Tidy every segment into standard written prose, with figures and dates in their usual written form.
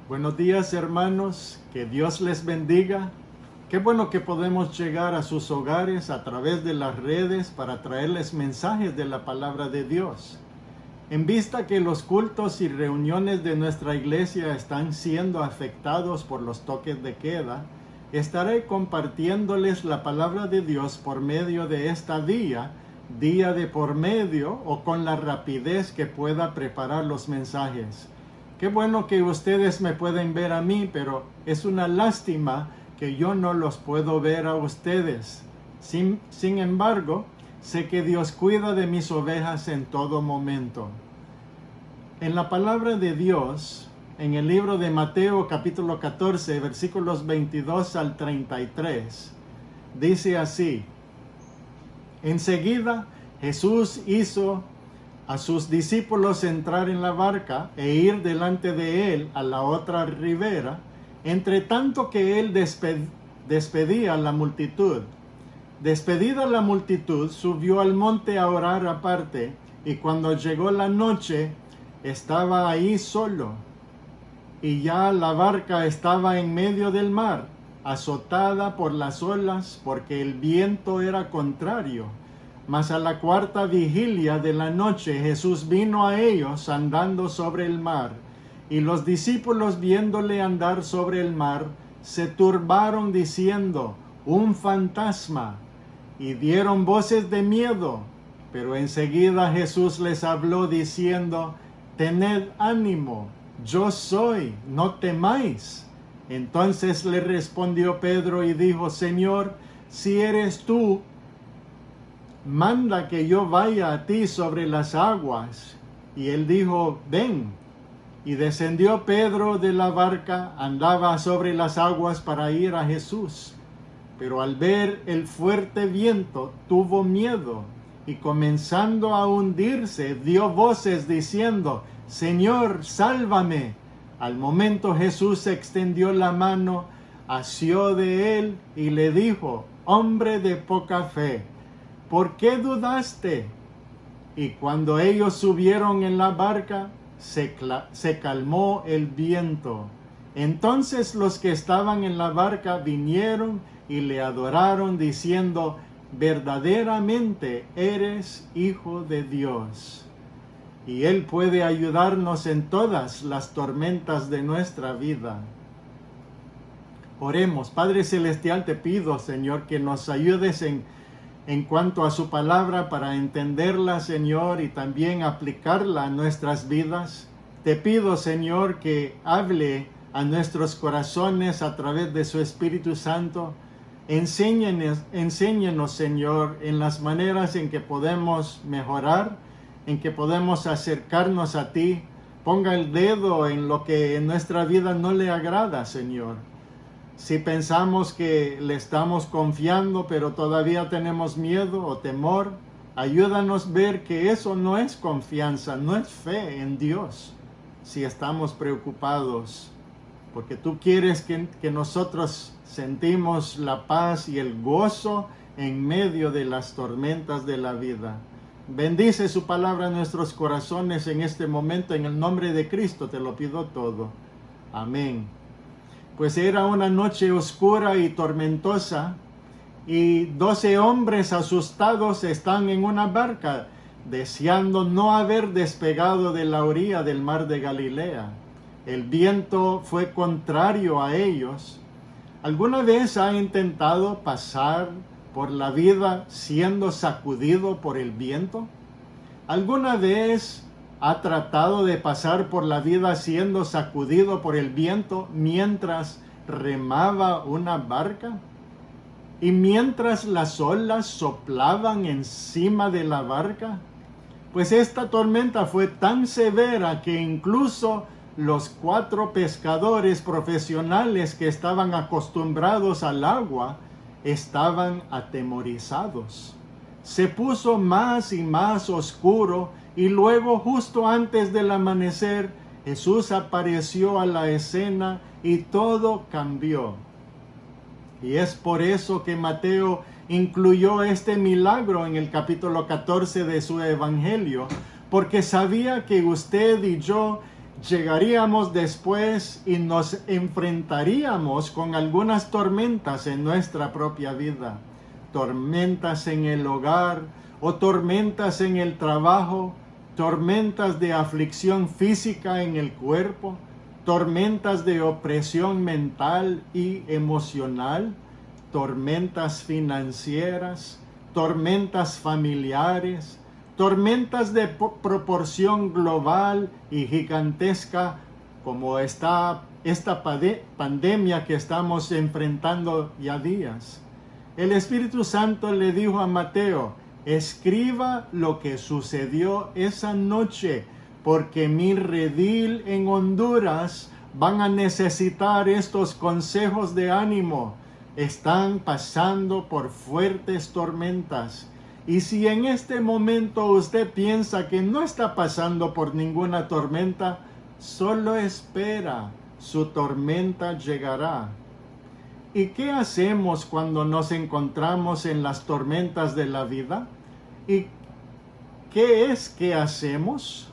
Buenos días, hermanos, que Dios les bendiga. Qué bueno que podemos llegar a sus hogares a través de las redes para traerles mensajes de la palabra de Dios. En vista que los cultos y reuniones de nuestra iglesia están siendo afectados por los toques de queda, estaré compartiéndoles la palabra de Dios por medio de esta día de por medio o con la rapidez que pueda preparar los mensajes. Qué bueno que ustedes me pueden ver a mí, pero es una lástima que yo no los puedo ver a ustedes. Sin embargo, sé que Dios cuida de mis ovejas en todo momento. En la palabra de Dios, en el libro de Mateo capítulo 14, versículos 22 al 33, dice así: Enseguida Jesús hizo a sus discípulos entrar en la barca e ir delante de él a la otra ribera, entre tanto que él despedía a la multitud. Despedida la multitud, subió al monte a orar aparte, y cuando llegó la noche, estaba ahí solo. Y ya la barca estaba en medio del mar, azotada por las olas, porque el viento era contrario. Mas a la cuarta vigilia de la noche Jesús vino a ellos andando sobre el mar, y los discípulos, viéndole andar sobre el mar, se turbaron diciendo: un fantasma, y dieron voces de miedo. Pero enseguida Jesús les habló diciendo: tened ánimo, yo soy, no temáis. Entonces le respondió Pedro y dijo: Señor, si eres tú, manda que yo vaya a ti sobre las aguas. Y él dijo: ven. Y descendió Pedro de la barca, andaba sobre las aguas para ir a Jesús. Pero al ver el fuerte viento, tuvo miedo, y comenzando a hundirse, dio voces diciendo: Señor, sálvame. Al momento Jesús extendió la mano, asió de él y le dijo: hombre de poca fe, ¿por qué dudaste? Y cuando ellos subieron en la barca, se calmó el viento. Entonces los que estaban en la barca vinieron y le adoraron, diciendo: verdaderamente eres Hijo de Dios. Y Él puede ayudarnos en todas las tormentas de nuestra vida. Oremos. Padre Celestial, te pido, Señor, que nos ayudes en cuanto a su palabra para entenderla, Señor, y también aplicarla a nuestras vidas. Te pido, Señor, que hable a nuestros corazones a través de su Espíritu Santo. Enséñanos, Señor, en las maneras en que podemos mejorar, en que podemos acercarnos a ti. Ponga el dedo en lo que en nuestra vida no le agrada, Señor. Si pensamos que le estamos confiando, pero todavía tenemos miedo o temor, ayúdanos a ver que eso no es confianza, no es fe en Dios. Si estamos preocupados, porque tú quieres que nosotros sentimos la paz y el gozo en medio de las tormentas de la vida. Bendice su palabra en nuestros corazones en este momento, en el nombre de Cristo te lo pido todo. Amén. Pues era una noche oscura y tormentosa, y 12 hombres asustados están en una barca, deseando no haber despegado de la orilla del mar de Galilea. El viento fue contrario a ellos. ¿Alguna vez ha intentado pasar por la vida siendo sacudido por el viento? ¿Alguna vez ha tratado de pasar por la vida siendo sacudido por el viento mientras remaba una barca? ¿Y mientras las olas soplaban encima de la barca? Pues esta tormenta fue tan severa que incluso los 4 pescadores profesionales que estaban acostumbrados al agua estaban atemorizados. Se puso más y más oscuro, y luego, justo antes del amanecer, Jesús apareció a la escena y todo cambió. Y es por eso que Mateo incluyó este milagro en el capítulo 14 de su evangelio, porque sabía que usted y yo llegaríamos después y nos enfrentaríamos con algunas tormentas en nuestra propia vida. Tormentas en el hogar o tormentas en el trabajo, tormentas de aflicción física en el cuerpo, tormentas de opresión mental y emocional, tormentas financieras, tormentas familiares, tormentas de proporción global y gigantesca, como esta pandemia que estamos enfrentando ya días. El Espíritu Santo le dijo a Mateo: escriba lo que sucedió esa noche, porque mi redil en Honduras van a necesitar estos consejos de ánimo. Están pasando por fuertes tormentas. Y si en este momento usted piensa que no está pasando por ninguna tormenta, solo espera, su tormenta llegará. ¿Y qué hacemos cuando nos encontramos en las tormentas de la vida? ¿Y qué es que hacemos?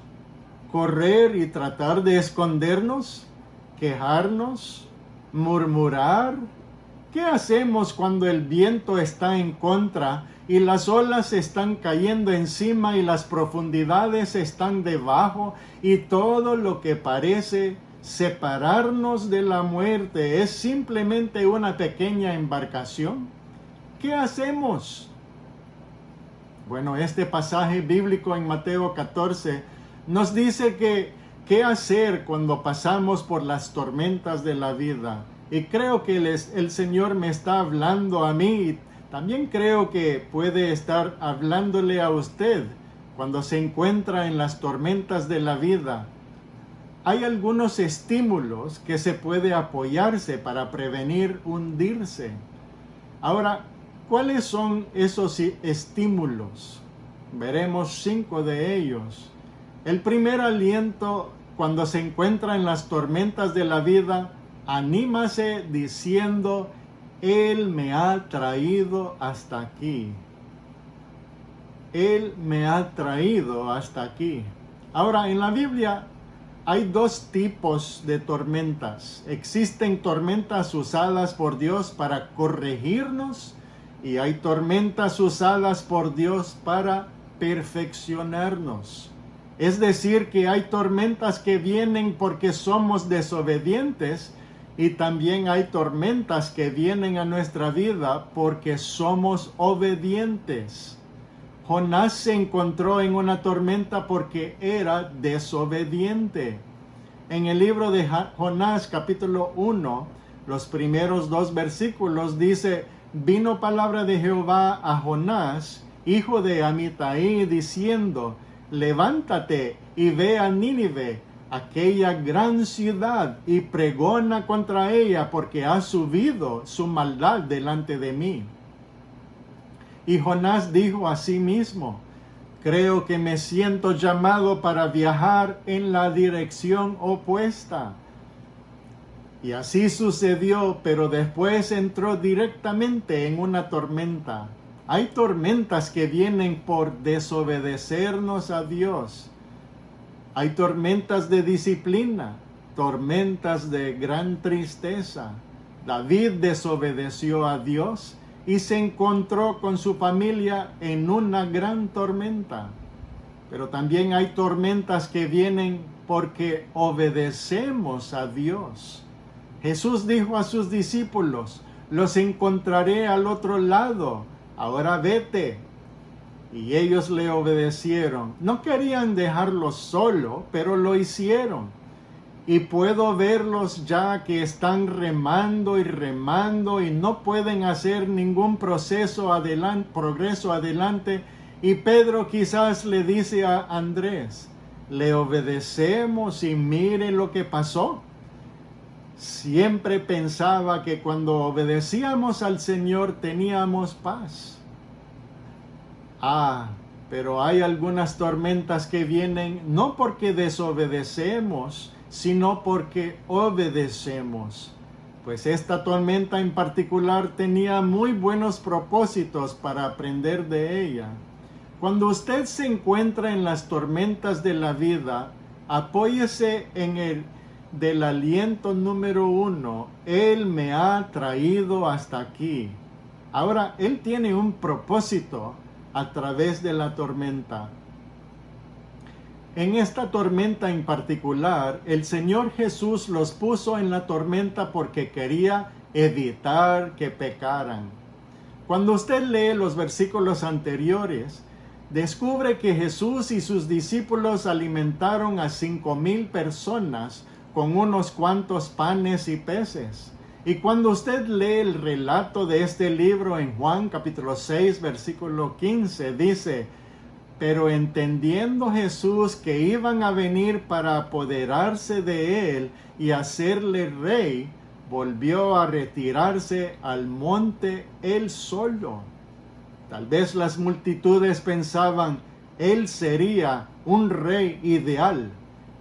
¿Correr y tratar de escondernos? ¿Quejarnos? ¿Murmurar? ¿Qué hacemos cuando el viento está en contra y las olas están cayendo encima y las profundidades están debajo y todo lo que parece separarnos de la muerte es simplemente una pequeña embarcación? ¿Qué hacemos? Bueno, este pasaje bíblico en Mateo 14 nos dice que qué hacer cuando pasamos por las tormentas de la vida. Y creo que el Señor me está hablando a mí, y también creo que puede estar hablándole a usted cuando se encuentra en las tormentas de la vida. Hay algunos estímulos que se puede apoyarse para prevenir hundirse. Ahora, ¿cuáles son esos estímulos? Veremos 5 de ellos. El primer aliento cuando se encuentra en las tormentas de la vida: anímase diciendo: Él me ha traído hasta aquí. Él me ha traído hasta aquí. Ahora, en la Biblia hay 2 tipos de tormentas. Existen tormentas usadas por Dios para corregirnos y hay tormentas usadas por Dios para perfeccionarnos. Es decir, que hay tormentas que vienen porque somos desobedientes y también hay tormentas que vienen a nuestra vida porque somos obedientes. Jonás se encontró en una tormenta porque era desobediente. En el libro de Jonás, capítulo 1, los primeros 2 versículos dice: vino palabra de Jehová a Jonás, hijo de Amitai, diciendo: levántate y ve a Nínive, aquella gran ciudad, y pregona contra ella, porque ha subido su maldad delante de mí. Y Jonás dijo a sí mismo: creo que me siento llamado para viajar en la dirección opuesta. Y así sucedió, pero después entró directamente en una tormenta. Hay tormentas que vienen por desobedecernos a Dios. Hay tormentas de disciplina, tormentas de gran tristeza. David desobedeció a Dios y se encontró con su familia en una gran tormenta. Pero también hay tormentas que vienen porque obedecemos a Dios. Jesús dijo a sus discípulos: los encontraré al otro lado, ahora vete. Y ellos le obedecieron. No querían dejarlo solo, pero lo hicieron. Y puedo verlos ya que están remando y no pueden hacer ningún progreso adelante. Y Pedro quizás le dice a Andrés: le obedecemos y mire lo que pasó. Siempre pensaba que cuando obedecíamos al Señor teníamos paz. Pero hay algunas tormentas que vienen no porque desobedecemos, sino porque obedecemos. Pues esta tormenta en particular tenía muy buenos propósitos para aprender de ella. Cuando usted se encuentra en las tormentas de la vida, Apóyese en el del aliento número 1. Él me ha traído hasta aquí. Ahora, Él tiene un propósito a través de la tormenta. En esta tormenta en particular, el Señor Jesús los puso en la tormenta porque quería evitar que pecaran. Cuando usted lee los versículos anteriores, descubre que Jesús y sus discípulos alimentaron a 5,000 personas con unos cuantos panes y peces. Y cuando usted lee el relato de este libro en Juan capítulo 6, versículo 15, dice: pero entendiendo Jesús que iban a venir para apoderarse de él y hacerle rey, volvió a retirarse al monte él solo. Tal vez las multitudes pensaban: él sería un rey ideal.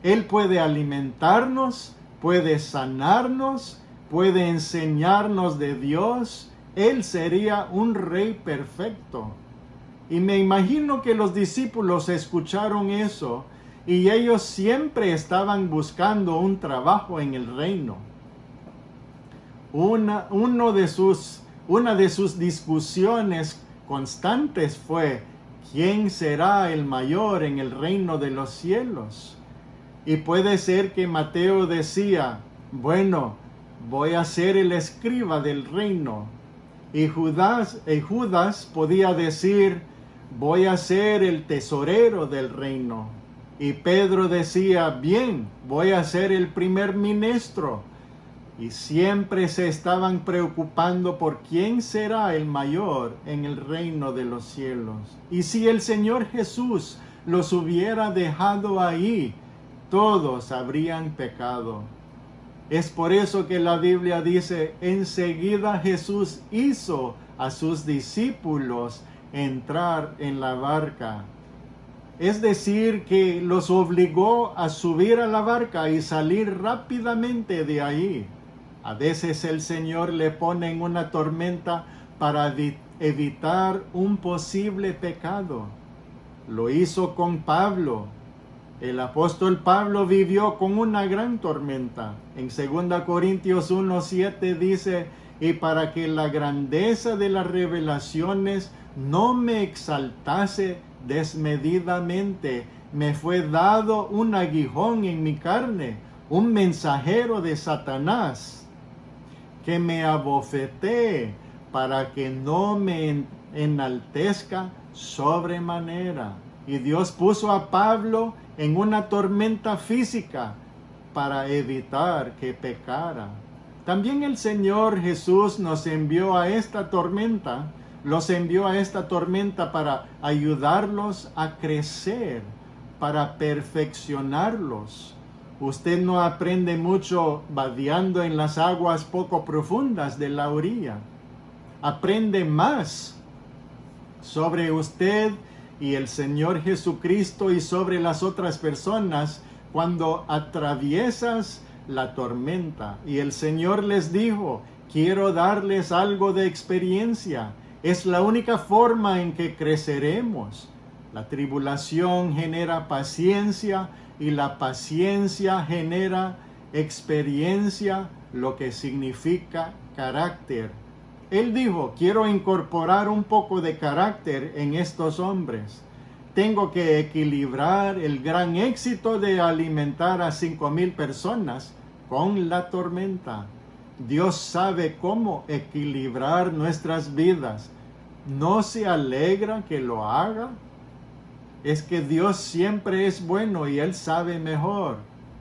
Él puede alimentarnos, puede sanarnos, puede enseñarnos de Dios. Él sería un rey perfecto. Y me imagino que los discípulos escucharon eso y ellos siempre estaban buscando un trabajo en el reino. Una de sus discusiones constantes fue: ¿quién será el mayor en el reino de los cielos? Y puede ser que Mateo decía: bueno, voy a ser el escriba del reino. Y Judas podía decir: voy a ser el tesorero del reino. Y Pedro decía: bien, voy a ser el primer ministro. Y siempre se estaban preocupando por quién será el mayor en el reino de los cielos. Y si el Señor Jesús los hubiera dejado ahí, todos habrían pecado. Es por eso que la Biblia dice: enseguida Jesús hizo a sus discípulos entrar en la barca. Es decir, que los obligó a subir a la barca y salir rápidamente de ahí. A veces el Señor le pone en una tormenta para evitar un posible pecado. Lo hizo con Pablo. El apóstol Pablo vivió con una gran tormenta. En 2 Corintios 1:7 dice: y para que la grandeza de las revelaciones no me exaltase desmedidamente, me fue dado un aguijón en mi carne, un mensajero de Satanás, que me abofetee para que no me enaltezca sobremanera. Y Dios puso a Pablo en una tormenta física para evitar que pecara. También el Señor Jesús nos envió a esta tormenta, los envió a esta tormenta para ayudarlos a crecer, para perfeccionarlos. Usted no aprende mucho vadeando en las aguas poco profundas de la orilla. Aprende más sobre usted y el Señor Jesucristo y sobre las otras personas cuando atraviesas la tormenta. Y el Señor les dijo: quiero darles algo de experiencia. Es la única forma en que creceremos. La tribulación genera paciencia y la paciencia genera experiencia, lo que significa carácter. Él dijo: quiero incorporar un poco de carácter en estos hombres. Tengo que equilibrar el gran éxito de alimentar a 5,000 personas con la tormenta. Dios sabe cómo equilibrar nuestras vidas. ¿No se alegra que lo haga? Es que Dios siempre es bueno y Él sabe mejor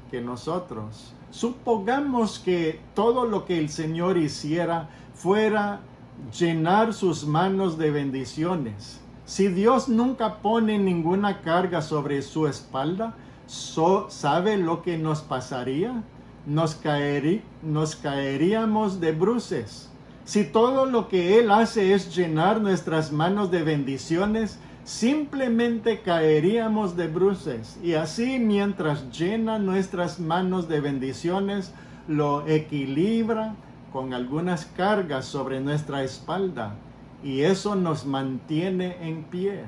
que nosotros. Supongamos que todo lo que el Señor hiciera fuera llenar sus manos de bendiciones. Si Dios nunca pone ninguna carga sobre su espalda, ¿sabe lo que nos pasaría? Nos caeríamos de bruces. Si todo lo que Él hace es llenar nuestras manos de bendiciones, simplemente caeríamos de bruces. Y así, mientras llena nuestras manos de bendiciones, lo equilibra con algunas cargas sobre nuestra espalda. Y eso nos mantiene en pie.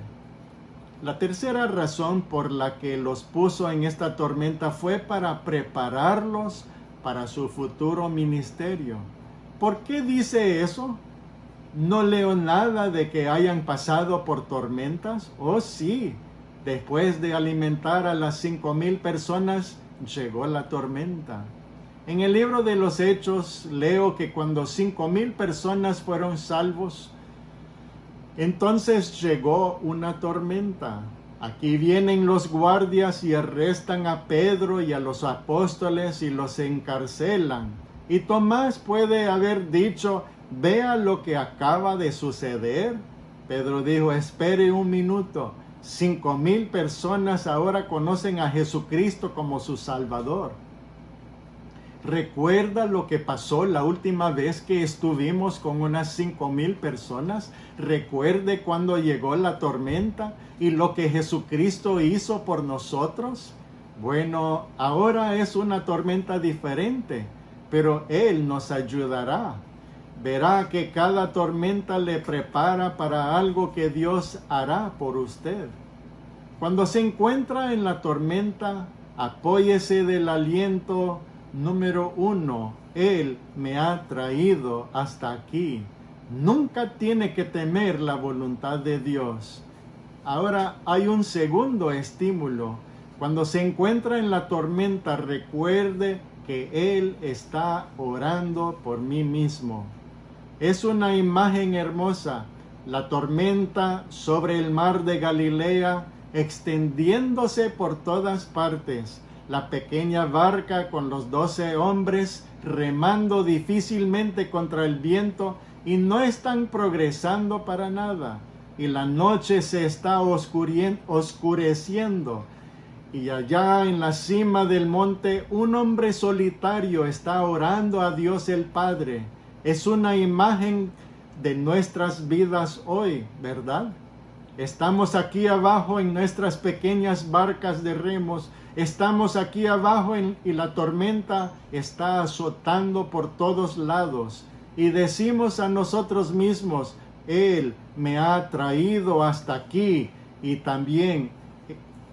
La tercera razón por la que los puso en esta tormenta fue para prepararlos para su futuro ministerio. ¿Por qué dice eso? No leo nada de que hayan pasado por tormentas. Oh, sí, después de alimentar a las 5,000 personas, llegó la tormenta. En el libro de los Hechos leo que cuando 5,000 personas fueron salvos, entonces llegó una tormenta. Aquí vienen los guardias y arrestan a Pedro y a los apóstoles y los encarcelan. Y Tomás puede haber dicho: vea lo que acaba de suceder. Pedro dijo: espere un minuto. 5,000 personas ahora conocen a Jesucristo como su Salvador. ¿Recuerda lo que pasó la última vez que estuvimos con unas 5,000 personas? ¿Recuerde cuando llegó la tormenta y lo que Jesucristo hizo por nosotros? Bueno, ahora es una tormenta diferente, pero Él nos ayudará. Verá que cada tormenta le prepara para algo que Dios hará por usted. Cuando se encuentra en la tormenta, apóyese del aliento número 1. Él me ha traído hasta aquí. Nunca tiene que temer la voluntad de Dios. Ahora hay un segundo estímulo. Cuando se encuentra en la tormenta, recuerde que Él está orando por mí mismo. Es una imagen hermosa. La tormenta sobre el mar de Galilea, extendiéndose por todas partes. La pequeña barca con los 12 hombres remando difícilmente contra el viento y no están progresando para nada. Y la noche se está oscureciendo. Y allá en la cima del monte, un hombre solitario está orando a Dios el Padre. Es una imagen de nuestras vidas hoy, ¿verdad? Estamos aquí abajo en nuestras pequeñas barcas de remos. Estamos aquí abajo y la tormenta está azotando por todos lados. Y decimos a nosotros mismos: Él me ha traído hasta aquí y también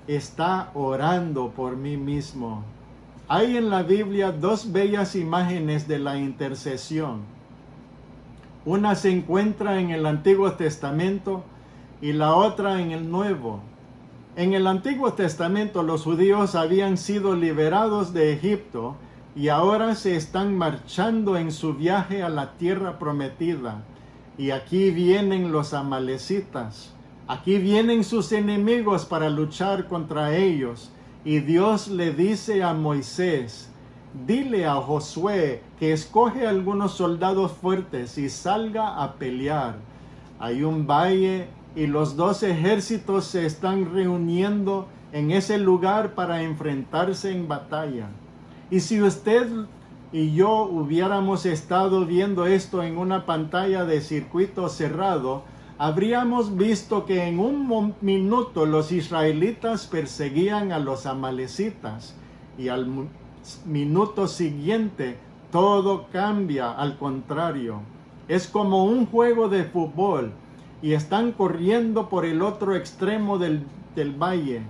está orando por mí mismo. Hay en la Biblia dos bellas imágenes de la intercesión. Una se encuentra en el Antiguo Testamento y la otra en el Nuevo. En el Antiguo Testamento los judíos habían sido liberados de Egipto y ahora se están marchando en su viaje a la tierra prometida. Y aquí vienen los amalecitas. Aquí vienen sus enemigos para luchar contra ellos. Y Dios le dice a Moisés: dile a Josué que escoge algunos soldados fuertes y salga a pelear. Hay un valle y los 2 ejércitos se están reuniendo en ese lugar para enfrentarse en batalla. Y si usted y yo hubiéramos estado viendo esto en una pantalla de circuito cerrado, habríamos visto que en un minuto los israelitas perseguían a los amalecitas y al minuto siguiente todo cambia al contrario. Es como un juego de fútbol y están corriendo por el otro extremo del valle.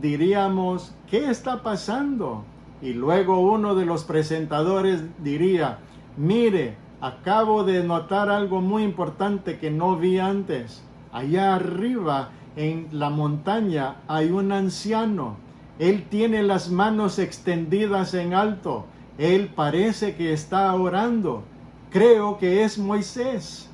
Diríamos: ¿qué está pasando? Y luego uno de los presentadores diría: mire, acabo de notar algo muy importante que no vi antes. Allá arriba en la montaña hay un anciano. Él tiene las manos extendidas en alto. Él parece que está orando. Creo que es Moisés.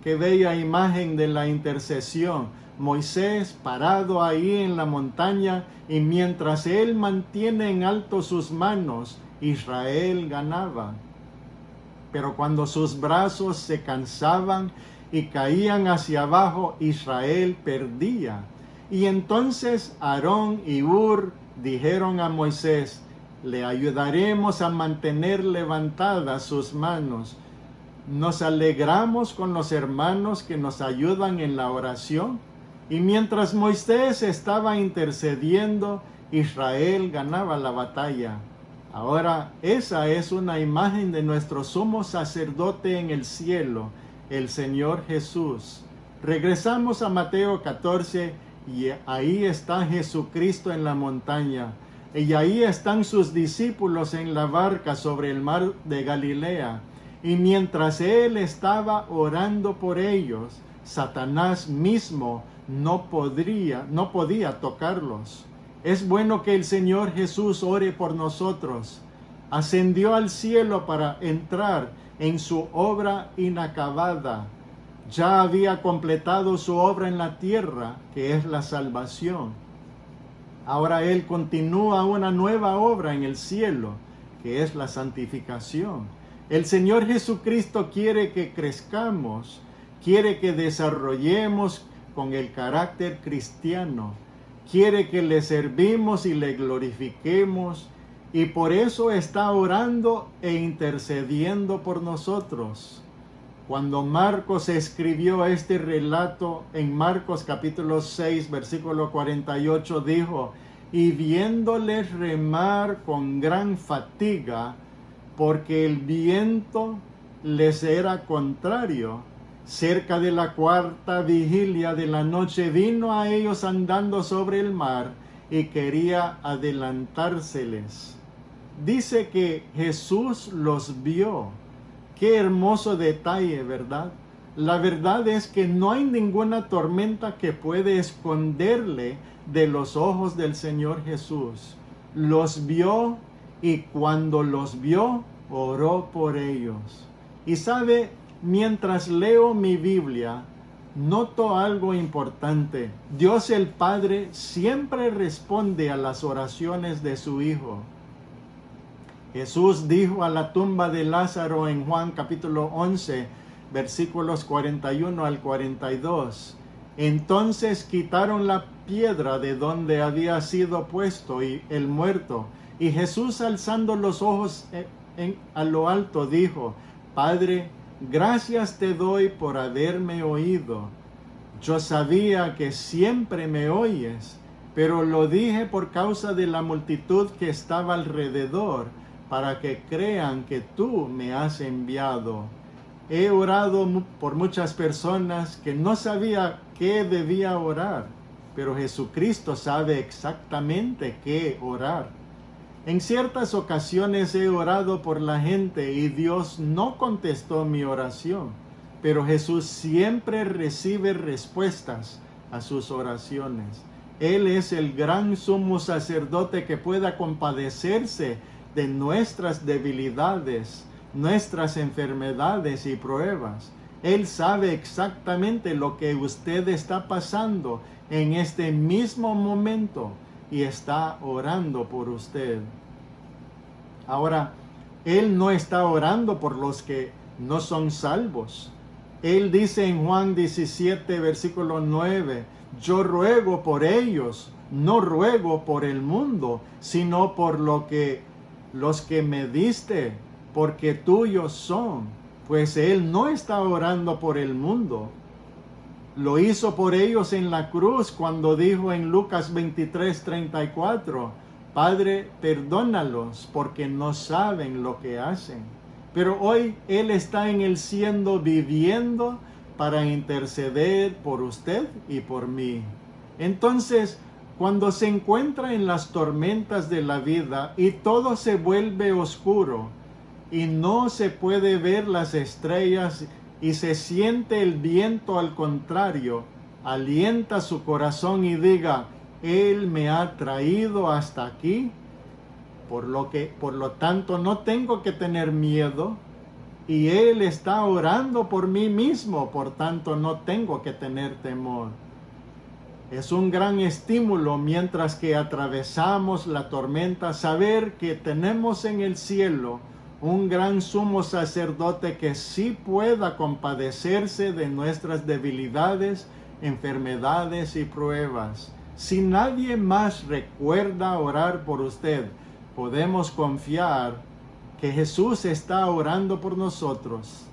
Qué bella imagen de la intercesión. Moisés parado ahí en la montaña, y mientras él mantiene en alto sus manos, Israel ganaba. Pero cuando sus brazos se cansaban y caían hacia abajo, Israel perdía. Y entonces Aarón y Hur dijeron a Moisés: le ayudaremos a mantener levantadas sus manos. Nos alegramos con los hermanos que nos ayudan en la oración. Y mientras Moisés estaba intercediendo, Israel ganaba la batalla. Ahora, esa es una imagen de nuestro sumo sacerdote en el cielo, el Señor Jesús. Regresamos a Mateo 14 y ahí está Jesucristo en la montaña, y ahí están sus discípulos en la barca sobre el mar de Galilea. Y mientras él estaba orando por ellos, Satanás mismo no podía tocarlos. Es bueno que el Señor Jesús ore por nosotros. Ascendió al cielo para entrar en su obra inacabada. Ya había completado su obra en la tierra, que es la salvación. Ahora Él continúa una nueva obra en el cielo, que es la santificación. El Señor Jesucristo quiere que crezcamos, quiere que desarrollemos con el carácter cristiano, quiere que le servimos y le glorifiquemos, y por eso está orando e intercediendo por nosotros. Cuando Marcos escribió este relato en Marcos capítulo 6, versículo 48, dijo: y viéndoles remar con gran fatiga, porque el viento les era contrario, cerca de la cuarta vigilia de la noche vino a ellos andando sobre el mar y quería adelantárseles. Dice que Jesús los vio. Qué hermoso detalle, ¿verdad? La verdad es que no hay ninguna tormenta que puede esconderle de los ojos del Señor Jesús. Los vio, y cuando los vio, oró por ellos. Y sabe, mientras leo mi Biblia, noto algo importante. Dios el Padre siempre responde a las oraciones de su Hijo. Jesús dijo a la tumba de Lázaro en Juan capítulo 11, versículos 41 al 42. Entonces quitaron la piedra de donde había sido puesto el muerto, y Jesús, alzando los ojos a lo alto, dijo: Padre, gracias te doy por haberme oído. Yo sabía que siempre me oyes, pero lo dije por causa de la multitud que estaba alrededor, para que crean que tú me has enviado. He orado por muchas personas que no sabía qué debía orar, pero Jesucristo sabe exactamente qué orar. En ciertas ocasiones he orado por la gente y Dios no contestó mi oración, pero Jesús siempre recibe respuestas a sus oraciones. Él es el gran sumo sacerdote que pueda compadecerse de nuestras debilidades, nuestras enfermedades y pruebas. Él sabe exactamente lo que usted está pasando en este mismo momento y está orando por usted. Ahora, Él no está orando por los que no son salvos. Él dice en Juan 17, versículo 9, yo ruego por ellos, no ruego por el mundo, sino por los que me diste, porque tuyos son. Pues Él no está orando por el mundo. Lo hizo por ellos en la cruz cuando dijo en Lucas 23:34, Padre, perdónalos porque no saben lo que hacen. Pero hoy Él está en el cielo viviendo para interceder por usted y por mí. Entonces, cuando se encuentra en las tormentas de la vida y todo se vuelve oscuro y no se puede ver las estrellas y se siente el viento al contrario, alienta su corazón y diga, Él me ha traído hasta aquí, por lo tanto no tengo que tener miedo, y Él está orando por mí mismo, por tanto no tengo que tener temor. Es un gran estímulo mientras que atravesamos la tormenta saber que tenemos en el cielo un gran sumo sacerdote que sí pueda compadecerse de nuestras debilidades, enfermedades y pruebas. Si nadie más recuerda orar por usted, podemos confiar que Jesús está orando por nosotros.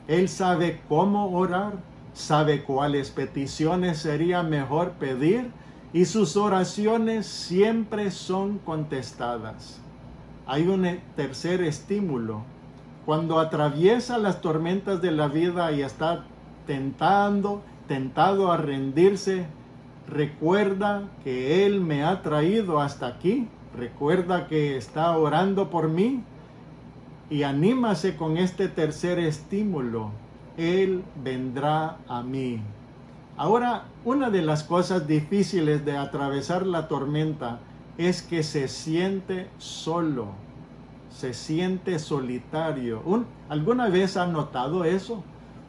Él sabe cómo orar, sabe cuáles peticiones sería mejor pedir y sus oraciones siempre son contestadas. Hay un tercer estímulo. Cuando atraviesa las tormentas de la vida y está tentado a rendirse, recuerda que Él me ha traído hasta aquí, recuerda que está orando por mí y anímase con este tercer estímulo. Él vendrá a mí. Ahora, una de las cosas difíciles de atravesar la tormenta es que se siente solo, se siente solitario. ¿Alguna vez ha notado eso?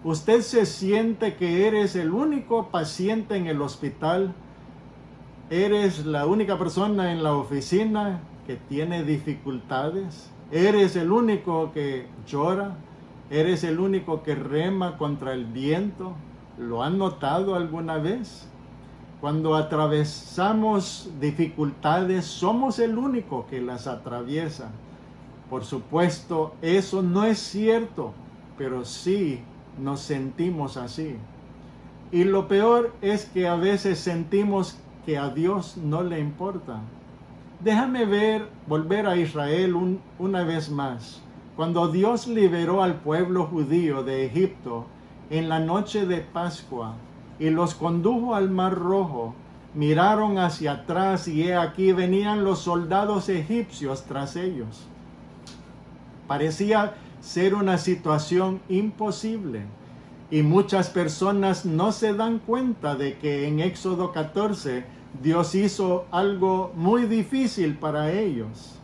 ¿Usted se siente que eres el único paciente en el hospital? ¿Eres la única persona en la oficina que tiene dificultades? ¿Eres el único que llora? ¿Eres el único que rema contra el viento? ¿Lo han notado alguna vez? Cuando atravesamos dificultades, somos el único que las atraviesa. Por supuesto, eso no es cierto, pero sí nos sentimos así. Y lo peor es que a veces sentimos que a Dios no le importa. Déjame volver a Israel una vez más. Cuando Dios liberó al pueblo judío de Egipto en la noche de Pascua y los condujo al Mar Rojo, miraron hacia atrás y he aquí venían los soldados egipcios tras ellos. Parecía ser una situación imposible y muchas personas no se dan cuenta de que en Éxodo 14 Dios hizo algo muy difícil para ellos.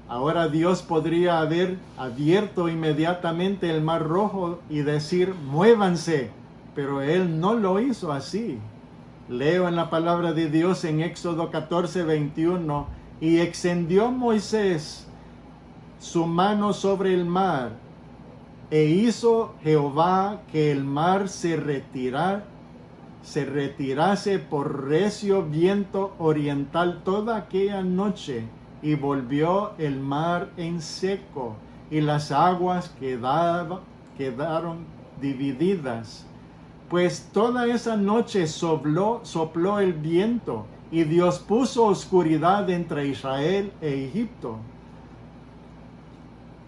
Ahora Dios podría haber abierto inmediatamente el Mar Rojo y decir, muévanse, pero Él no lo hizo así. Leo en la palabra de Dios en Éxodo 14, 21, y extendió Moisés su mano sobre el mar, e hizo Jehová que el mar se retirase por recio viento oriental toda aquella noche, y volvió el mar en seco, y las aguas quedaron divididas. Pues toda esa noche sopló el viento, y Dios puso oscuridad entre Israel e Egipto.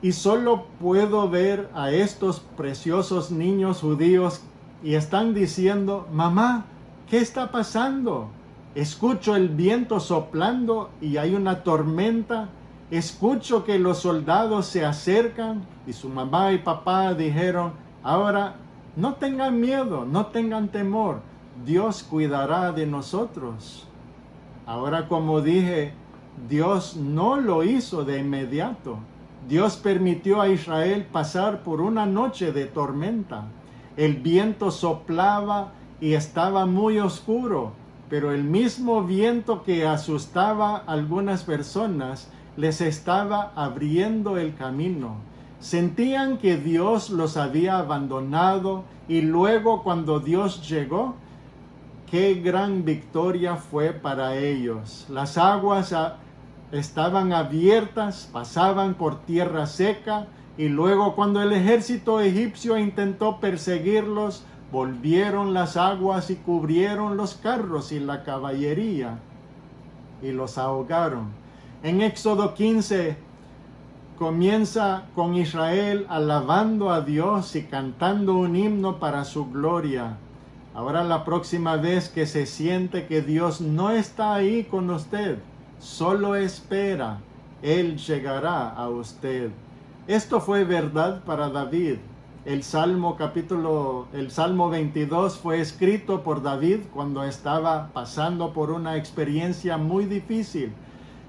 Y solo puedo ver a estos preciosos niños judíos y están diciendo, mamá, ¿qué está pasando? Escucho el viento soplando y hay una tormenta. Escucho que los soldados se acercan y su mamá y papá dijeron, ahora no tengan miedo, no tengan temor. Dios cuidará de nosotros. Ahora, como dije, Dios no lo hizo de inmediato. Dios permitió a Israel pasar por una noche de tormenta. El viento soplaba y estaba muy oscuro, pero el mismo viento que asustaba a algunas personas les estaba abriendo el camino. Sentían que Dios los había abandonado y luego cuando Dios llegó, qué gran victoria fue para ellos. Las aguas estaban abiertas, pasaban por tierra seca, y luego cuando el ejército egipcio intentó perseguirlos, volvieron las aguas y cubrieron los carros y la caballería y los ahogaron. En Éxodo 15 comienza con Israel alabando a Dios y cantando un himno para su gloria. Ahora la próxima vez que se siente que Dios no está ahí con usted, solo espera, Él llegará a usted. Esto fue verdad para David. El Salmo 22 fue escrito por David cuando estaba pasando por una experiencia muy difícil.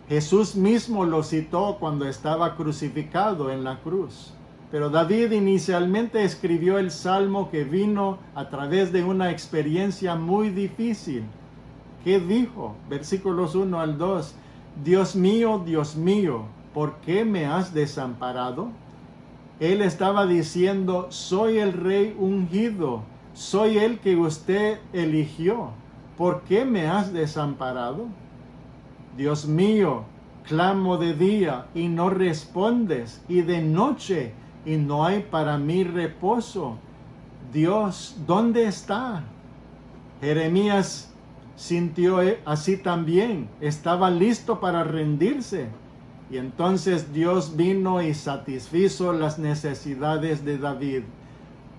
Jesús mismo lo citó cuando estaba crucificado en la cruz. Pero David inicialmente escribió el Salmo que vino a través de una experiencia muy difícil. ¿Qué dijo? Versículos 1 al 2. Dios mío, ¿por qué me has desamparado? Él estaba diciendo, soy el rey ungido, soy el que usted eligió. ¿Por qué me has desamparado? Dios mío, clamo de día y no respondes, y de noche y no hay para mí reposo. Dios, ¿dónde está? Jeremías sintió así también, estaba listo para rendirse. Y entonces Dios vino y satisfizo las necesidades de David.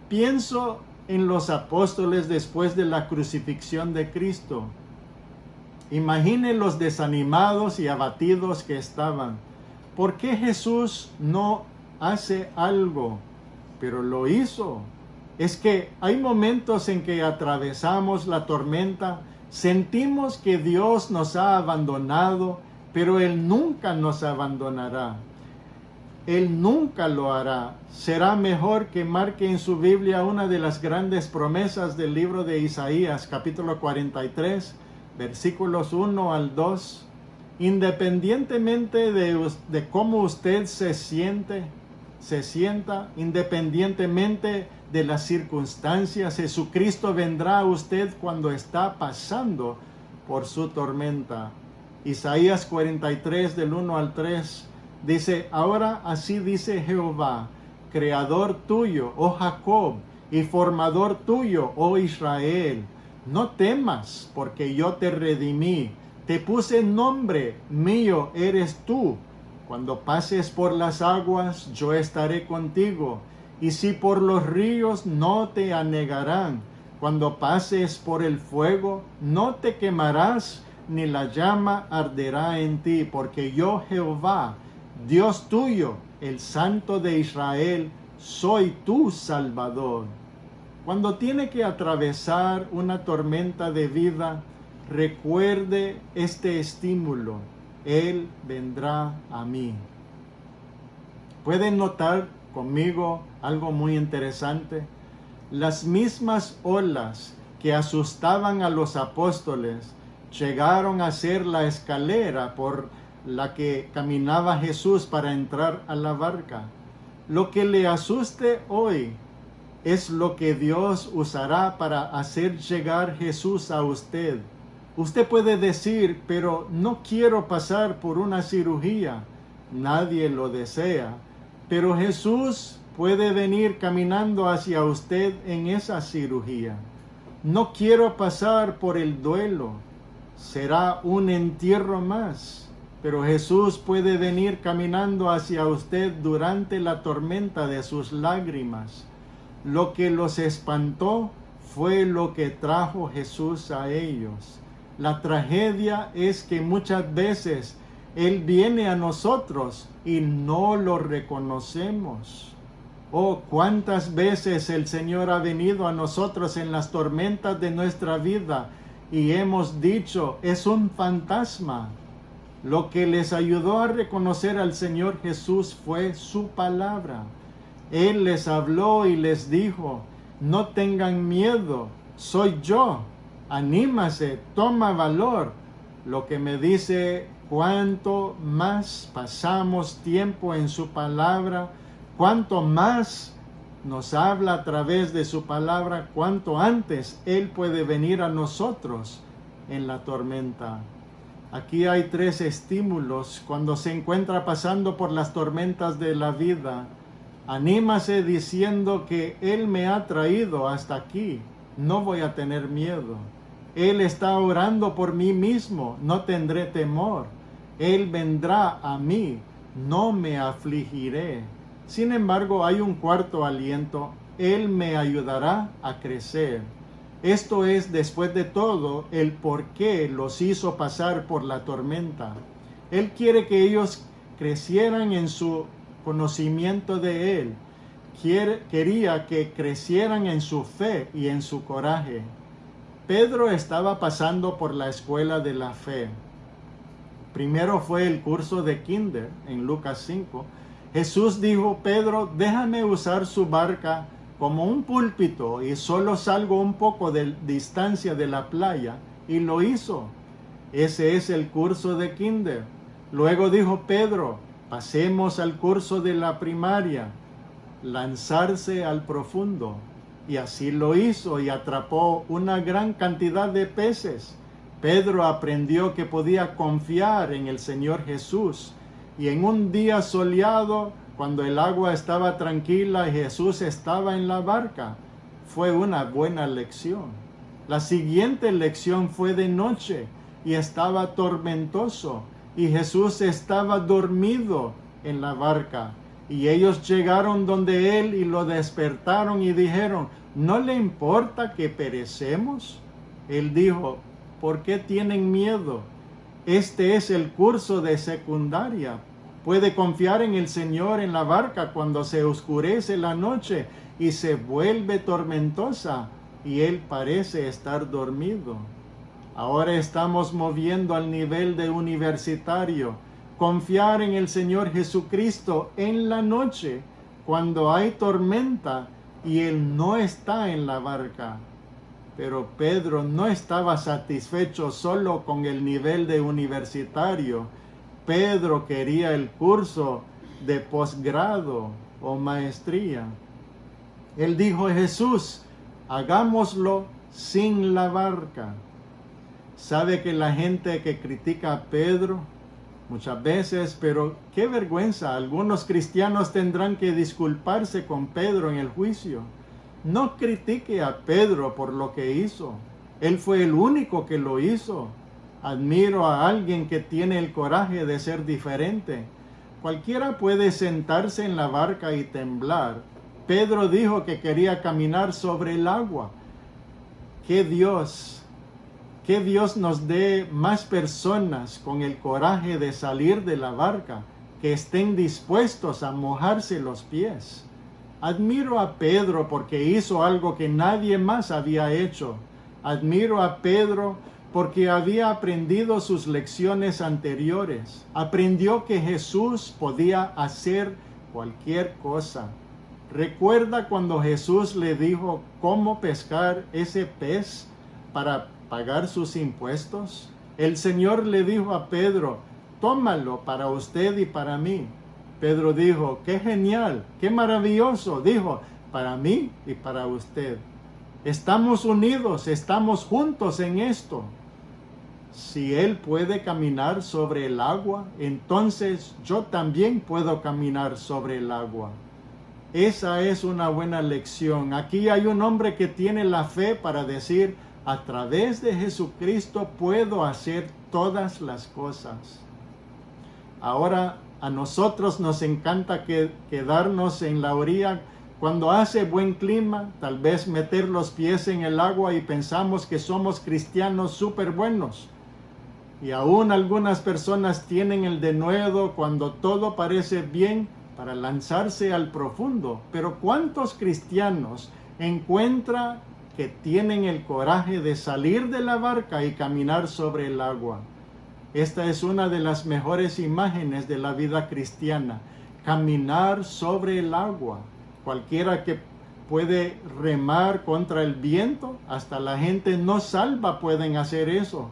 Pienso en los apóstoles después de la crucifixión de Cristo. Imagine los desanimados y abatidos que estaban. ¿Por qué Jesús no hace algo? Pero lo hizo. Es que hay momentos en que atravesamos la tormenta, sentimos que Dios nos ha abandonado, pero Él nunca nos abandonará. Él nunca lo hará. Será mejor que marque en su Biblia una de las grandes promesas del libro de Isaías, capítulo 43, versículos 1 al 2. Independientemente de cómo usted se sienta, independientemente de las circunstancias, Jesucristo vendrá a usted cuando está pasando por su tormenta. Isaías 43, del 1 al 3, dice: ahora así dice Jehová, creador tuyo, oh Jacob, y formador tuyo, oh Israel. No temas, porque yo te redimí, te puse nombre, mío eres tú. Cuando pases por las aguas, yo estaré contigo, y si por los ríos, no te anegarán. Cuando pases por el fuego, no te quemarás, ni la llama arderá en ti, porque yo, Jehová, Dios tuyo, el Santo de Israel, soy tu Salvador. Cuando tiene que atravesar una tormenta de vida, recuerde este estímulo: Él vendrá a mí. ¿Pueden notar conmigo algo muy interesante? Las mismas olas que asustaban a los apóstoles llegaron a ser la escalera por la que caminaba Jesús para entrar a la barca. Lo que le asuste hoy es lo que Dios usará para hacer llegar Jesús a usted. Usted puede decir: pero no quiero pasar por una cirugía. Nadie lo desea. Pero Jesús puede venir caminando hacia usted en esa cirugía. No quiero pasar por el duelo. Será un entierro más. Pero Jesús puede venir caminando hacia usted durante la tormenta de sus lágrimas. Lo que los espantó fue lo que trajo Jesús a ellos. La tragedia es que muchas veces Él viene a nosotros y no lo reconocemos. Oh, cuántas veces el Señor ha venido a nosotros en las tormentas de nuestra vida y hemos dicho: es un fantasma. Lo que les ayudó a reconocer al Señor Jesús fue su palabra. Él les habló y les dijo: no tengan miedo, soy yo. Anímase, toma valor. Lo que me dice: cuanto más pasamos tiempo en su palabra, cuanto más nos habla a través de su palabra, cuanto antes Él puede venir a nosotros en la tormenta. Aquí hay 3 estímulos cuando se encuentra pasando por las tormentas de la vida. Anímase diciendo que Él me ha traído hasta aquí, no voy a tener miedo. Él está orando por mí mismo, no tendré temor. Él vendrá a mí, no me afligiré. Sin embargo, hay un cuarto aliento: Él me ayudará a crecer. Esto es, después de todo, el por qué los hizo pasar por la tormenta. Él quiere que ellos crecieran en su conocimiento de Él. Quería que crecieran en su fe y en su coraje. Pedro estaba pasando por la escuela de la fe. Primero fue el curso de kinder en Lucas 5. Jesús dijo: Pedro, déjame usar su barca como un púlpito y solo salgo un poco de distancia de la playa. Y lo hizo. Ese es el curso de kinder. Luego dijo Pedro: pasemos al curso de la primaria, lanzarse al profundo. Y así lo hizo y atrapó una gran cantidad de peces. Pedro aprendió que podía confiar en el Señor Jesús. Y en un día soleado, cuando el agua estaba tranquila y Jesús estaba en la barca, fue una buena lección. La siguiente lección fue de noche y estaba tormentoso y Jesús estaba dormido en la barca. Y ellos llegaron donde él y lo despertaron y dijeron, ¿no le importa que perecemos? Él dijo, ¿por qué tienen miedo? Este es el curso de secundaria. Puede confiar en el Señor en la barca cuando se oscurece la noche y se vuelve tormentosa y él parece estar dormido. Ahora estamos moviendo al nivel de universitario. Confiar en el Señor Jesucristo en la noche cuando hay tormenta y él no está en la barca. Pero Pedro no estaba satisfecho solo con el nivel de universitario. Pedro quería el curso de posgrado o maestría. Él dijo a Jesús, hagámoslo sin la barca. ¿Sabe que la gente que critica a Pedro muchas veces, pero qué vergüenza, algunos cristianos tendrán que disculparse con Pedro en el juicio? No critique a Pedro por lo que hizo. Él fue el único que lo hizo. Admiro a alguien que tiene el coraje de ser diferente. Cualquiera puede sentarse en la barca y temblar. Pedro dijo que quería caminar sobre el agua. Que Dios nos dé más personas con el coraje de salir de la barca, que estén dispuestos a mojarse los pies. Admiro a Pedro porque hizo algo que nadie más había hecho. Admiro a Pedro porque había aprendido sus lecciones anteriores. Aprendió que Jesús podía hacer cualquier cosa. ¿Recuerda cuando Jesús le dijo cómo pescar ese pez para pagar sus impuestos? El Señor le dijo a Pedro, tómalo para usted y para mí. Pedro dijo, qué genial, qué maravilloso. Dijo, para mí y para usted. Estamos unidos, estamos juntos en esto. Si Él puede caminar sobre el agua, entonces yo también puedo caminar sobre el agua. Esa es una buena lección. Aquí hay un hombre que tiene la fe para decir, a través de Jesucristo puedo hacer todas las cosas. Ahora a nosotros nos encanta quedarnos en la orilla cuando hace buen clima, tal vez meter los pies en el agua y pensamos que somos cristianos súper buenos. Y aún algunas personas tienen el denuedo cuando todo parece bien para lanzarse al profundo. Pero ¿cuántos cristianos encuentran que tienen el coraje de salir de la barca y caminar sobre el agua? Esta es una de las mejores imágenes de la vida cristiana, caminar sobre el agua. Cualquiera que puede remar contra el viento, hasta la gente no salva pueden hacer eso.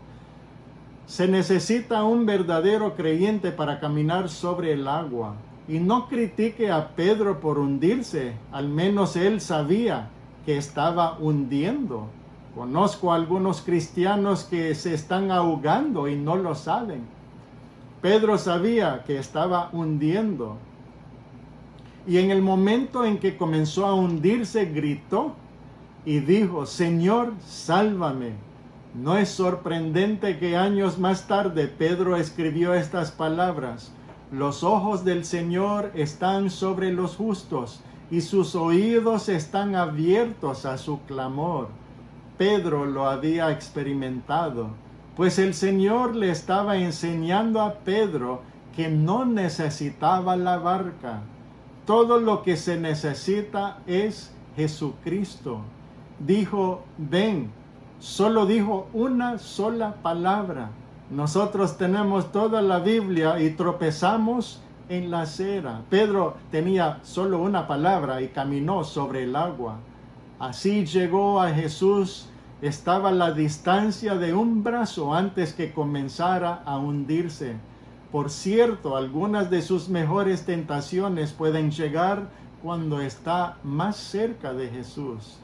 Se necesita un verdadero creyente para caminar sobre el agua. Y no critique a Pedro por hundirse, al menos él sabía que estaba hundiendo. Conozco a algunos cristianos que se están ahogando y no lo saben. Pedro sabía que estaba hundiendo. Y en el momento en que comenzó a hundirse, gritó y dijo, Señor, sálvame. No es sorprendente que años más tarde Pedro escribió estas palabras. Los ojos del Señor están sobre los justos y sus oídos están abiertos a su clamor. Pedro lo había experimentado, pues el Señor le estaba enseñando a Pedro que no necesitaba la barca. Todo lo que se necesita es Jesucristo. Dijo, ven, solo dijo una sola palabra. Nosotros tenemos toda la Biblia y tropezamos en la acera. Pedro tenía solo una palabra y caminó sobre el agua. Así llegó a Jesús, estaba a la distancia de un brazo antes que comenzara a hundirse. Por cierto, algunas de sus mejores tentaciones pueden llegar cuando está más cerca de Jesús.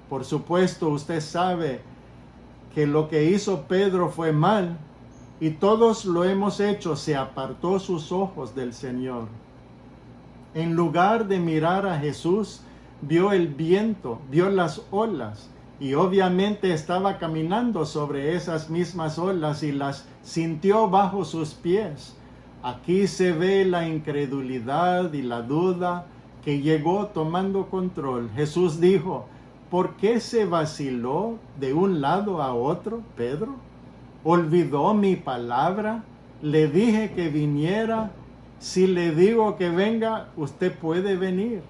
Por supuesto, usted sabe que lo que hizo Pedro fue mal, y todos lo hemos hecho, se apartó sus ojos del Señor. En lugar de mirar a Jesús, vio el viento, vio las olas, y obviamente estaba caminando sobre esas mismas olas y las sintió bajo sus pies. Aquí se ve la incredulidad y la duda que llegó tomando control. Jesús dijo, ¿por qué se vaciló de un lado a otro, Pedro? ¿Olvidó mi palabra? Le dije que viniera. Si le digo que venga, usted puede venir.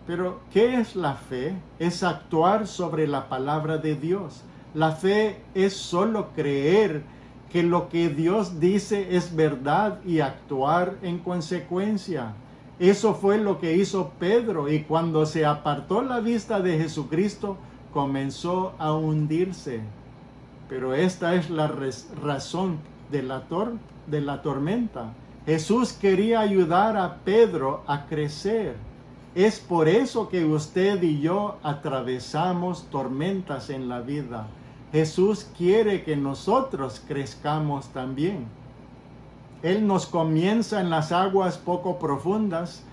Pero, ¿qué es la fe? Es actuar sobre la palabra de Dios. La fe es solo creer que lo que Dios dice es verdad y actuar en consecuencia. Eso fue lo que hizo Pedro, y cuando se apartó la vista de Jesucristo, comenzó a hundirse. Pero esta es la razón de la tormenta. Jesús quería ayudar a Pedro a crecer. Es por eso que usted y yo atravesamos tormentas en la vida. Jesús quiere que nosotros crezcamos también. Él nos comienza en las aguas poco profundas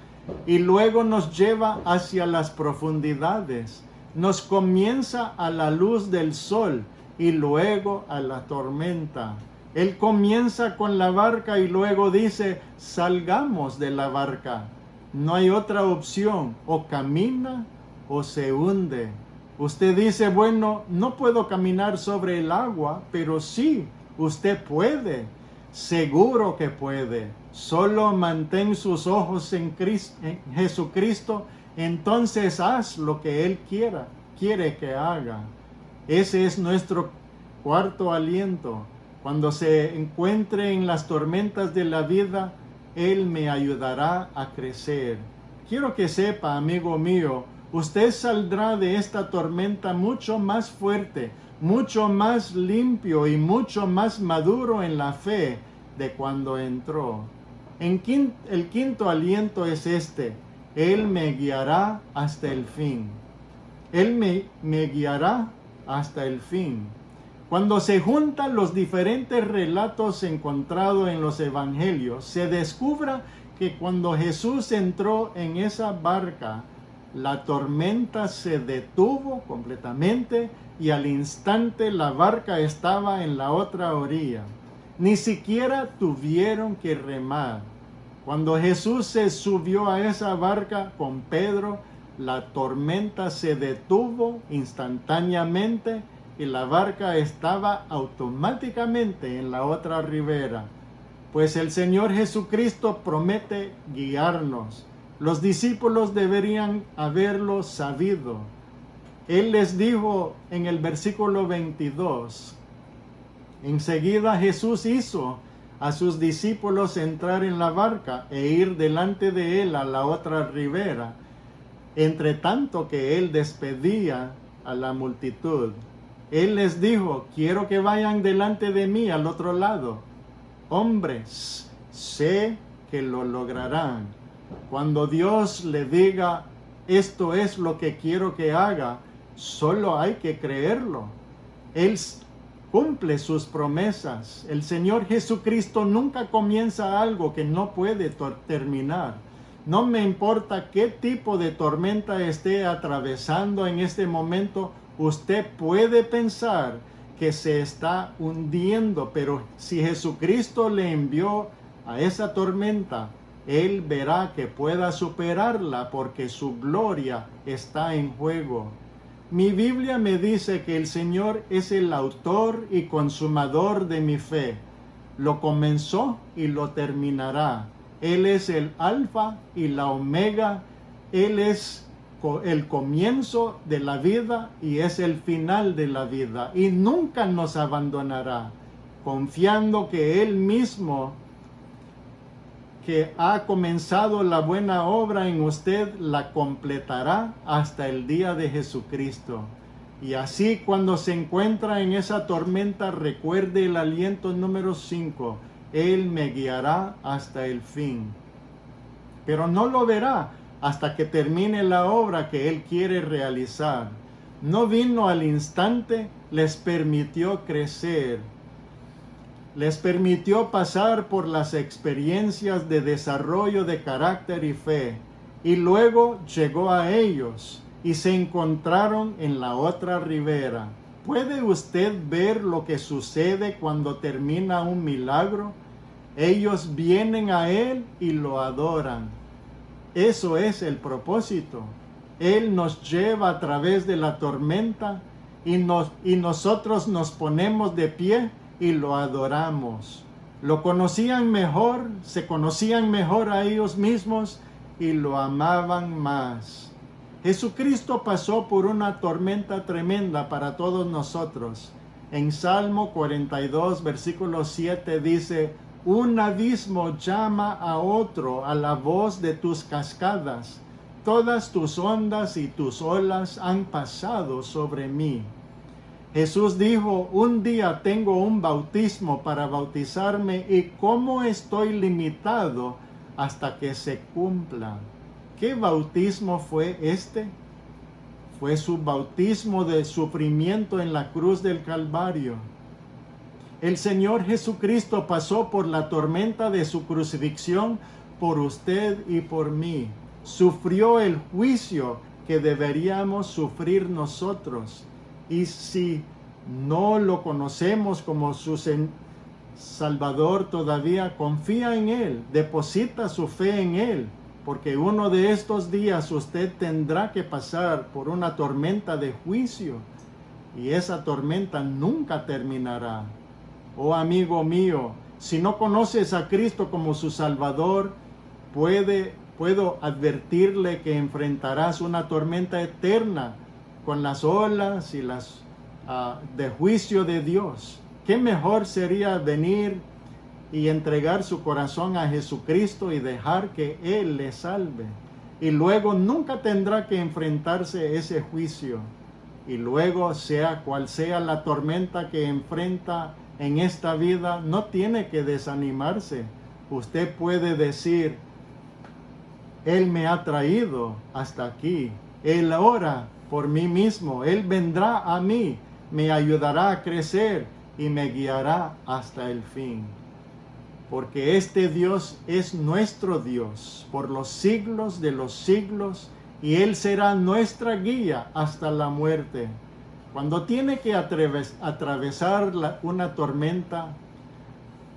y luego nos lleva hacia las profundidades. Nos comienza a la luz del sol y luego a la tormenta. Él comienza con la barca y luego dice, salgamos de la barca. No hay otra opción, o camina o se hunde. Usted dice, bueno, no puedo caminar sobre el agua, pero sí, usted puede. Seguro que puede. Solo mantén sus ojos en Jesucristo, entonces haz lo que Él quiere que haga. Ese es nuestro cuarto aliento. Cuando se encuentre en las tormentas de la vida, Él me ayudará a crecer. Quiero que sepa, amigo mío, usted saldrá de esta tormenta mucho más fuerte, mucho más limpio y mucho más maduro en la fe de cuando entró. El quinto aliento es este: Él me guiará hasta el fin. Él me guiará hasta el fin. Cuando se juntan los diferentes relatos encontrados en los evangelios, se descubre que cuando Jesús entró en esa barca, la tormenta se detuvo completamente y al instante la barca estaba en la otra orilla. Ni siquiera tuvieron que remar. Cuando Jesús se subió a esa barca con Pedro, la tormenta se detuvo instantáneamente y la barca estaba automáticamente en la otra ribera. Pues el Señor Jesucristo promete guiarnos. Los discípulos deberían haberlo sabido. Él les dijo en el versículo 22, enseguida Jesús hizo a sus discípulos entrar en la barca e ir delante de él a la otra ribera, entre tanto que él despedía a la multitud. Él les dijo, quiero que vayan delante de mí al otro lado. Hombres, sé que lo lograrán. Cuando Dios le diga, esto es lo que quiero que haga, solo hay que creerlo. Él cumple sus promesas. El Señor Jesucristo nunca comienza algo que no puede terminar. No me importa qué tipo de tormenta esté atravesando en este momento, usted puede pensar que se está hundiendo, pero si Jesucristo le envió a esa tormenta, Él verá que pueda superarla porque su gloria está en juego. Mi Biblia me dice que el Señor es el autor y consumador de mi fe. Lo comenzó y lo terminará. Él es el alfa y la omega. Él es el comienzo de la vida y es el final de la vida. Y nunca nos abandonará, confiando que Él mismo, que ha comenzado la buena obra en usted, la completará hasta el día de Jesucristo. Y así, cuando se encuentra en esa tormenta, recuerde el aliento número 5. Él me guiará hasta el fin. Pero no lo verá hasta que termine la obra que Él quiere realizar. No vino al instante, les permitió crecer. Les permitió pasar por las experiencias de desarrollo de carácter y fe, y luego llegó a ellos y se encontraron en la otra ribera. ¿Puede usted ver lo que sucede cuando termina un milagro? Ellos vienen a Él y lo adoran. Eso es el propósito. Él nos lleva a través de la tormenta y nosotros nos ponemos de pie y lo adoramos. Lo conocían mejor, se conocían mejor a ellos mismos y lo amaban más. Jesucristo pasó por una tormenta tremenda para todos nosotros. En Salmo 42, versículo 7 dice: un abismo llama a otro a la voz de tus cascadas. Todas tus ondas y tus olas han pasado sobre mí. Jesús dijo: un día tengo un bautismo para bautizarme y cómo estoy limitado hasta que se cumpla. ¿Qué bautismo fue este? Fue su bautismo de sufrimiento en la cruz del Calvario. El Señor Jesucristo pasó por la tormenta de su crucifixión por usted y por mí. Sufrió el juicio que deberíamos sufrir nosotros. Y si no lo conocemos como su Salvador todavía, confía en Él, deposita su fe en Él, porque uno de estos días usted tendrá que pasar por una tormenta de juicio y esa tormenta nunca terminará. Oh amigo mío, si no conoces a Cristo como su Salvador, puedo advertirle que enfrentarás una tormenta eterna con las olas y las de juicio de Dios. ¿Qué mejor sería venir y entregar su corazón a Jesucristo y dejar que Él le salve? Y luego nunca tendrá que enfrentarse a ese juicio. Y luego, sea cual sea la tormenta que enfrenta en esta vida, no tiene que desanimarse. Usted puede decir: Él me ha traído hasta aquí. Él ora por mí mismo. Él vendrá a mí, me ayudará a crecer y me guiará hasta el fin. Porque este Dios es nuestro Dios por los siglos de los siglos y Él será nuestra guía hasta la muerte. Cuando tiene que atravesar una tormenta,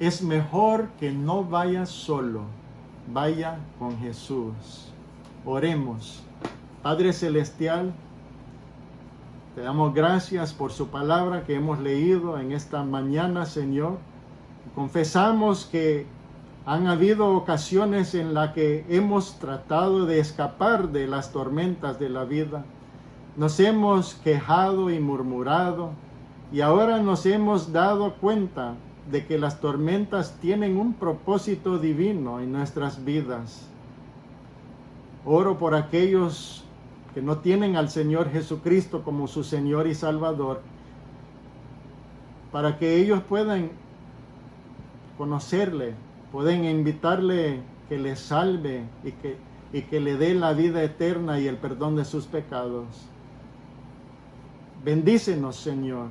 es mejor que no vaya solo, vaya con Jesús. Oremos. Padre Celestial, te damos gracias por su palabra que hemos leído en esta mañana, Señor. Confesamos que han habido ocasiones en las que hemos tratado de escapar de las tormentas de la vida. Nos hemos quejado y murmurado y ahora nos hemos dado cuenta de que las tormentas tienen un propósito divino en nuestras vidas. Oro por aquellos que no tienen al Señor Jesucristo como su Señor y Salvador, para que ellos puedan conocerle, pueden invitarle que les salve y que le dé la vida eterna y el perdón de sus pecados. Bendícenos, Señor,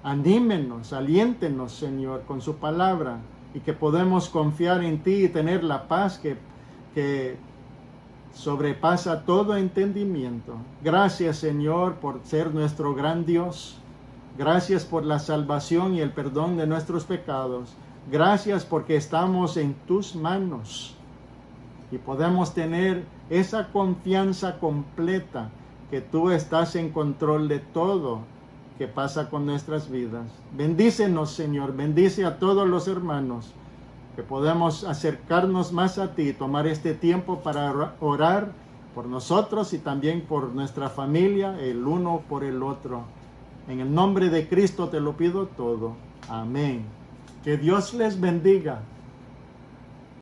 anímenos, aliéntenos, Señor, con su palabra y que podemos confiar en ti y tener la paz que sobrepasa todo entendimiento. Gracias, Señor, por ser nuestro gran Dios. Gracias por la salvación y el perdón de nuestros pecados. Gracias porque estamos en tus manos y podemos tener esa confianza completa que tú estás en control de todo que pasa con nuestras vidas. Bendícenos, Señor, bendice a todos los hermanos, que podamos acercarnos más a ti, tomar este tiempo para orar por nosotros y también por nuestra familia, el uno por el otro. En el nombre de Cristo te lo pido todo. Amén. Que Dios les bendiga.